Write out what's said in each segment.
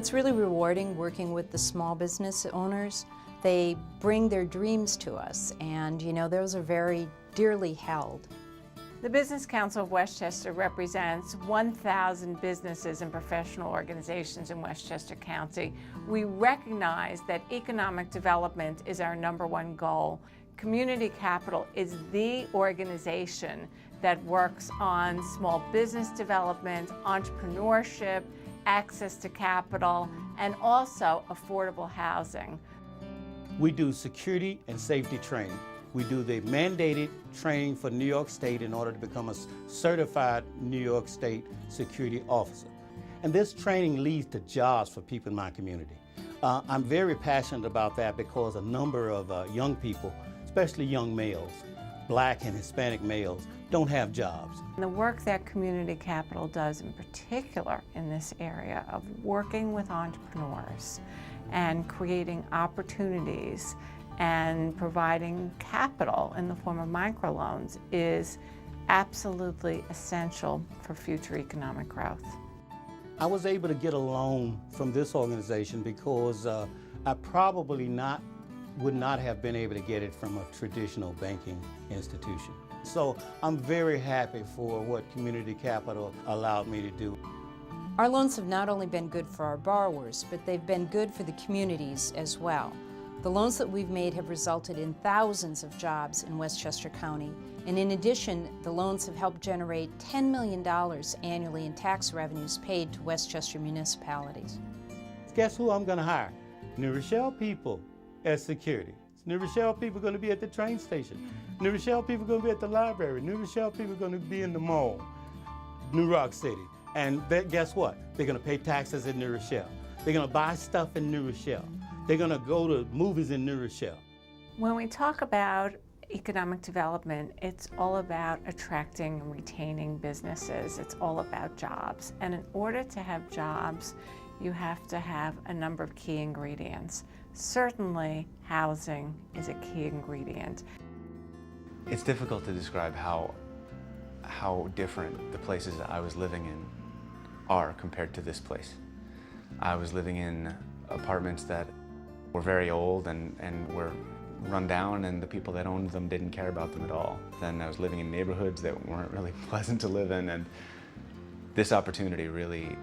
It's really rewarding working with the small business owners. They bring their dreams to us, and those are very dearly held. The Business Council of Westchester represents 1,000 businesses and professional organizations in Westchester County. We recognize that economic development is our #1 goal. Community Capital is the organization that works on small business development, entrepreneurship, access to capital, and also affordable housing. We do security and safety training. We do the mandated training for New York State in order to become a certified New York State security officer. And this training leads to jobs for people in my community. I'm very passionate about that because a number of young people, especially young males, Black and Hispanic males, don't have jobs. The work that Community Capital does in particular in this area of working with entrepreneurs and creating opportunities and providing capital in the form of microloans is absolutely essential for future economic growth. I was able to get a loan from this organization because I probably would not have been able to get it from a traditional banking institution. So I'm very happy for what Community Capital allowed me to do. Our loans have not only been good for our borrowers, but they've been good for the communities as well. The loans that we've made have resulted in thousands of jobs in Westchester County, and in addition, the loans have helped generate $10 million annually in tax revenues paid to Westchester municipalities. Guess who I'm going to hire? New Rochelle people as security. New Rochelle people are going to be at the train station. New Rochelle people are going to be at the library. New Rochelle people are going to be in the mall. New Rock City. And guess what? They're going to pay taxes in New Rochelle. They're going to buy stuff in New Rochelle. They're going to go to movies in New Rochelle. When we talk about economic development, it's all about attracting and retaining businesses. It's all about jobs. And in order to have jobs, you have to have a number of key ingredients. Certainly, housing is a key ingredient. It's difficult to describe how different the places that I was living in are compared to this place. I was living in apartments that were very old and were run down, and the people that owned them didn't care about them at all. Then I was living in neighborhoods that weren't really pleasant to live in, and this opportunity really,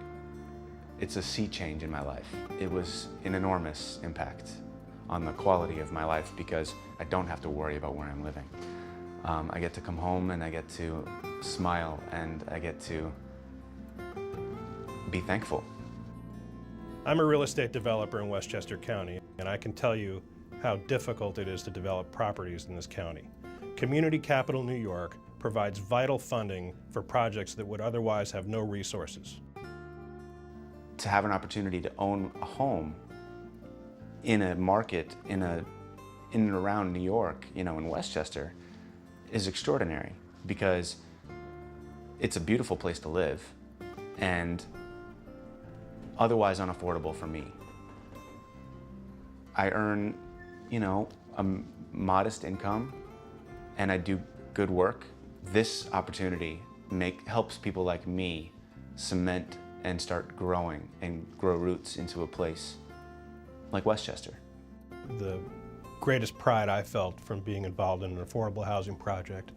it's a sea change in my life. It was an enormous impact on the quality of my life because I don't have to worry about where I'm living. I get to come home and I get to smile and I get to be thankful. I'm a real estate developer in Westchester County, and I can tell you how difficult it is to develop properties in this county. Community Capital New York provides vital funding for projects that would otherwise have no resources. To have an opportunity to own a home in a market in and around New York, in Westchester, is extraordinary because it's a beautiful place to live and otherwise unaffordable for me. I earn, a modest income and I do good work. This opportunity helps people like me cement and start growing and grow roots into a place like Westchester. The greatest pride I felt from being involved in an affordable housing project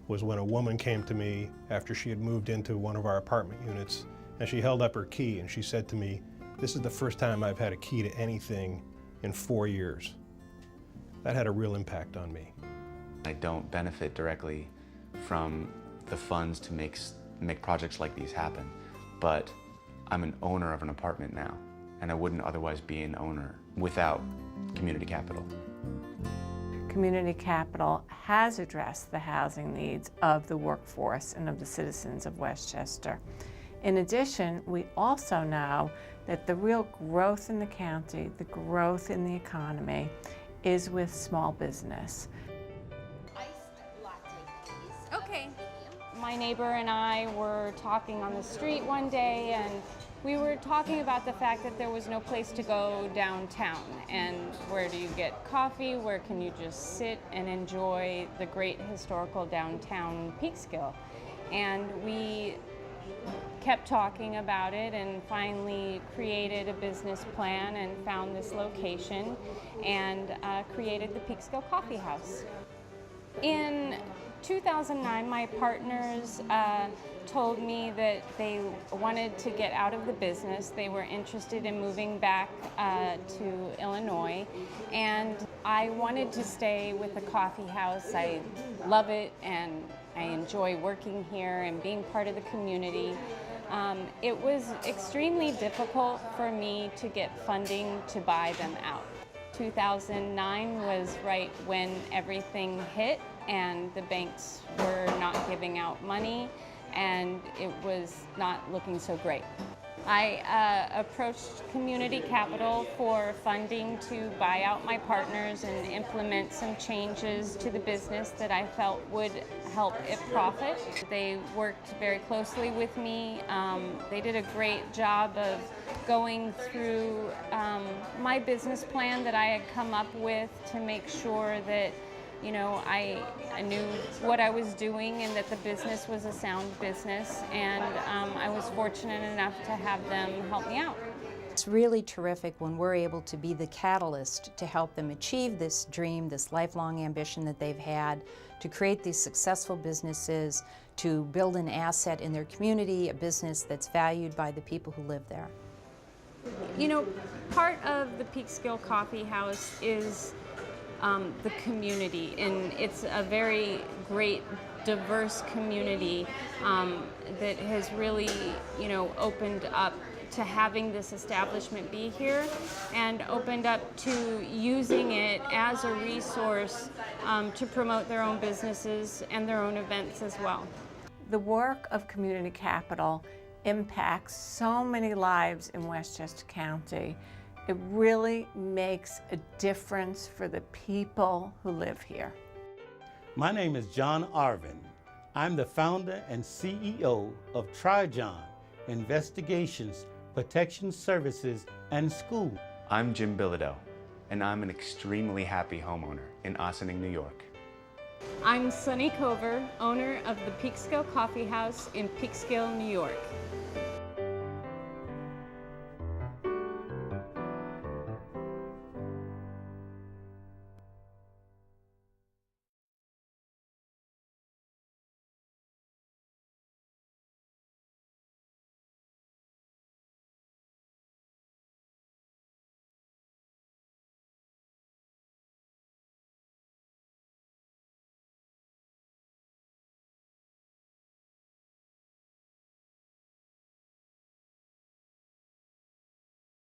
was when a woman came to me after she had moved into one of our apartment units, and she held up her key and she said to me, "This is the first time I've had a key to anything in 4 years." That had a real impact on me. I don't benefit directly from the funds to make projects like these happen, but I'm an owner of an apartment now, and I wouldn't otherwise be an owner without Community Capital. Community Capital has addressed the housing needs of the workforce and of the citizens of Westchester. In addition, we also know that the real growth in the county, the growth in the economy, is with small business. Iced latte, please. Okay. My neighbor and I were talking on the street one day, and we were talking about the fact that there was no place to go downtown. And where do you get coffee? Where can you just sit and enjoy the great historical downtown Peekskill? And we kept talking about it and finally created a business plan and found this location and created the Peekskill Coffee House. In 2009, my partners told me that they wanted to get out of the business. They were interested in moving back to Illinois, and I wanted to stay with the coffee house. I love it, and I enjoy working here and being part of the community. It was extremely difficult for me to get funding to buy them out. 2009 was right when everything hit and the banks were not giving out money and it was not looking so great. I approached Community Capital for funding to buy out my partners and implement some changes to the business that I felt would help it profit. They worked very closely with me. They did a great job of going through my business plan that I had come up with to make sure that I knew what I was doing and that the business was a sound business, and I was fortunate enough to have them help me out. It's really terrific when we're able to be the catalyst to help them achieve this dream, this lifelong ambition that they've had, to create these successful businesses, to build an asset in their community, a business that's valued by the people who live there. Part of the Peekskill Coffee House is the community, and it's a very great, diverse community that has really, opened up to having this establishment be here and opened up to using it as a resource to promote their own businesses and their own events as well. The work of Community Capital impacts so many lives in Westchester County. It really makes a difference for the people who live here. My name is John Arvin. I'm the founder and CEO of Tri-John Investigations, Protection Services, and School. I'm Jim Bilodeau, and I'm an extremely happy homeowner in Ossining, New York. I'm Sunny Cover, owner of the Peekskill Coffee House in Peekskill, New York.